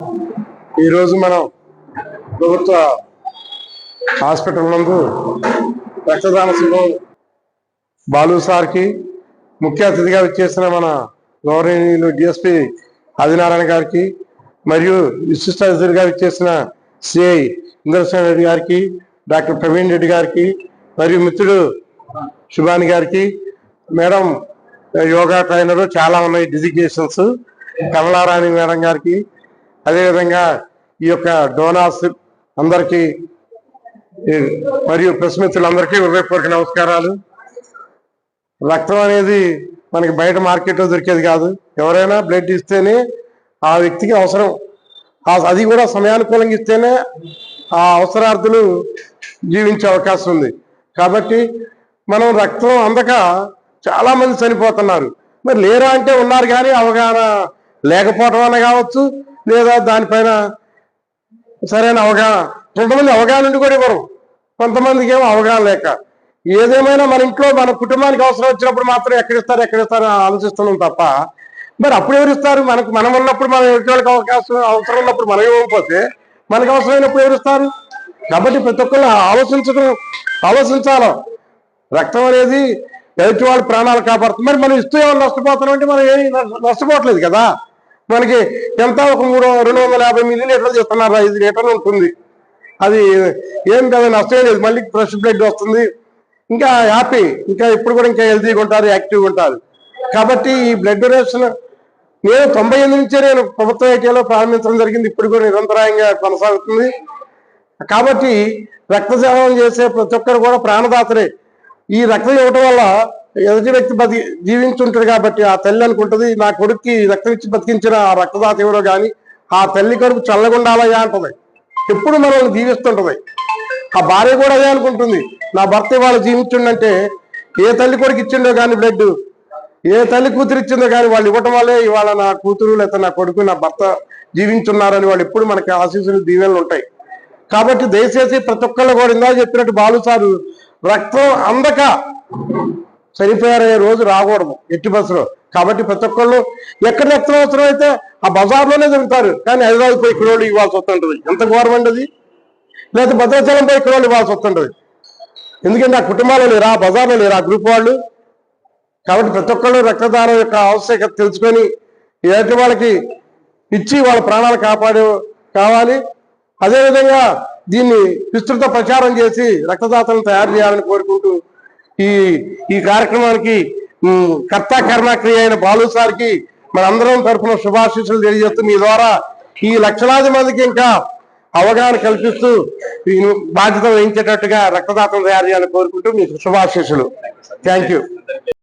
ఈ రోజు మనం ప్రభుత్వ హాస్పిటల్ నందు రక్తదాన శిబిరం బాలు సార్కి ముఖ్య అతిథిగా వచ్చేసిన మన గౌరవనీయులు డిఎస్పి ఆదినారాయణ గారికి మరియు విశిష్ట అతిథిగా వచ్చేసిన సిఐ ఇంద్రసేన రెడ్డి గారికి, డాక్టర్ ప్రవీణ్ రెడ్డి గారికి మరియు మిత్రుడు శుభాని గారికి, మేడం యోగా ట్రైనర్ చాలా ఉన్నాయి డిజిగ్నేషన్స్, కమలారాణి మేడం గారికి, అదేవిధంగా ఈ యొక్క డోనార్స్ అందరికీ మరియు ప్రెస్ మిత్రులందరికీ హృదయపూర్వక నమస్కారాలు. రక్తం అనేది మనకి బయట మార్కెట్లో దొరికేది కాదు. ఎవరైనా బ్లడ్ ఇస్తేనే ఆ వ్యక్తికి అవసరం, అది కూడా సమయానుకూలంగా ఇస్తేనే ఆ అవసరార్థులు జీవించే అవకాశం ఉంది. కాబట్టి మనం రక్తం అందక చాలా మంది చనిపోతున్నారు. మరి లేరా అంటే ఉన్నారు, కానీ అవగాహన లేకపోవడం అన్న కావచ్చు, లేదా దానిపైన సరైన అవగాహన, కొంతమంది అవగాహన నుండి కూడా ఇవ్వరు, కొంతమందికి ఏమో అవగాహన లేక. ఏదేమైనా మన ఇంట్లో మన కుటుంబానికి అవసరం వచ్చినప్పుడు మాత్రం ఎక్కడిస్తారు ఆలోచిస్తున్నాం తప్ప, మరి అప్పుడు ఎవరు ఇస్తారు? మనం ఉన్నప్పుడు మనం ఎటువంటి అవసరం ఉన్నప్పుడు మనం ఇవ్వకపోతే మనకు అవసరమైనప్పుడు ఎవరు ఇస్తారు? కాబట్టి ప్రతి ఒక్కళ్ళు ఆలోచించాలి. రక్తం అనేది ఎదుటి వాళ్ళ ప్రాణాలు కాపాడుతుంది. మరి మనం ఇస్తూ ఏమైనా నష్టపోతున్నాం అంటే మనం ఏమి నష్టపోవట్లేదు కదా. మనకి ఎంత ఒక 250 మిల్లీలీటర్లు చేస్తున్నారు, 5 లీటర్లు ఉంటుంది. అది ఏం కదా, నష్టం లేదు. మళ్ళీ ఫ్రెష్ బ్లడ్ వస్తుంది, ఇంకా హ్యాపీ, ఇంకా ఇప్పుడు కూడా ఇంకా హెల్తీగా ఉంటారు, యాక్టివ్గా ఉంటారు. కాబట్టి ఈ బ్లడ్ డొనేషన్ నేను 98 నుంచే నేను ప్రభుత్వ ఐటీలో ప్రారంభించడం జరిగింది. ఇప్పుడు కూడా నిరంతరాయంగా కొనసాగుతుంది. కాబట్టి రక్తదానం చేసే ప్రతి ఒక్కరు కూడా ప్రాణదాతరే. ఈ రక్తం ఇవ్వటం వల్ల ఎదుటి వ్యక్తి జీవించుంటాడు కాబట్టి ఆ తల్లి అనుకుంటుంది, నా కొడుక్కి రక్తం ఇచ్చి బతికించిన ఆ రక్తదాత ఎవరో కానీ ఆ తల్లి కొడుకు చల్లగుండాలయ్యా అంటది, ఎప్పుడు మనల్ని జీవిస్తుంటది. ఆ భార్య కూడా అదే అనుకుంటుంది, నా భర్త ఇవాళ జీవించుండంటే ఏ తల్లి కొడుకు ఇచ్చిండో కానీ బ్లడ్, ఏ తల్లి కూతురు ఇచ్చిందో కానీ వాళ్ళు ఇవ్వటం వల్లే ఇవాళ నా కూతురు లేకపోతే నా కొడుకు నా భర్త జీవించున్నారని వాళ్ళు ఎప్పుడు మనకి ఆశీస్సులు దీవెనలు ఉంటాయి. కాబట్టి దయచేసి ప్రతి ఒక్కళ్ళు కూడా ఇందా చెప్పినట్టు బాలు సారు రక్తం అందక చనిపోయారనే రోజు రాకూడదు ఎట్టి బస్సులో. కాబట్టి ప్రతి ఒక్కళ్ళు ఎక్కడ రక్తం అవసరం అయితే ఆ బజార్లోనే దొరుకుతారు, కానీ హైదరాబాద్ పోయి ఇక్కడ ఇవ్వాల్సి వస్తుంటుంది. ఎంత గవర్నమెంట్ అది, లేకపోతే భద్రాచలం పోయి ఇక్కడ ఇవ్వాల్సి వస్తుంటుంది. ఎందుకంటే ఆ కుటుంబాలు లేరా, ఆ బజార్లో లేరా, ఆ గ్రూప్ వాళ్ళు. కాబట్టి ప్రతి ఒక్కళ్ళు రక్తదానం యొక్క ఆవశ్యకత తెలుసుకొని ఎదుటి వాళ్ళకి ఇచ్చి వాళ్ళ ప్రాణాలు కావాలి. అదేవిధంగా దీన్ని విస్తృత ప్రచారం చేసి రక్తదాతలను తయారు చేయాలని కోరుకుంటూ ఈ కార్యక్రమానికి కర్త క్రియ అయిన బాలు సార్కి మనందరం తరఫున శుభాశీస్సులు తెలియజేస్తూ మీ ద్వారా ఈ లక్షలాది మందికి ఇంకా అవగాహన కల్పిస్తూ బాధ్యత వహించేటట్టుగా రక్తదాతలు తయారు చేయాలని కోరుకుంటూ మీకు శుభాశీస్సులు. Thank you.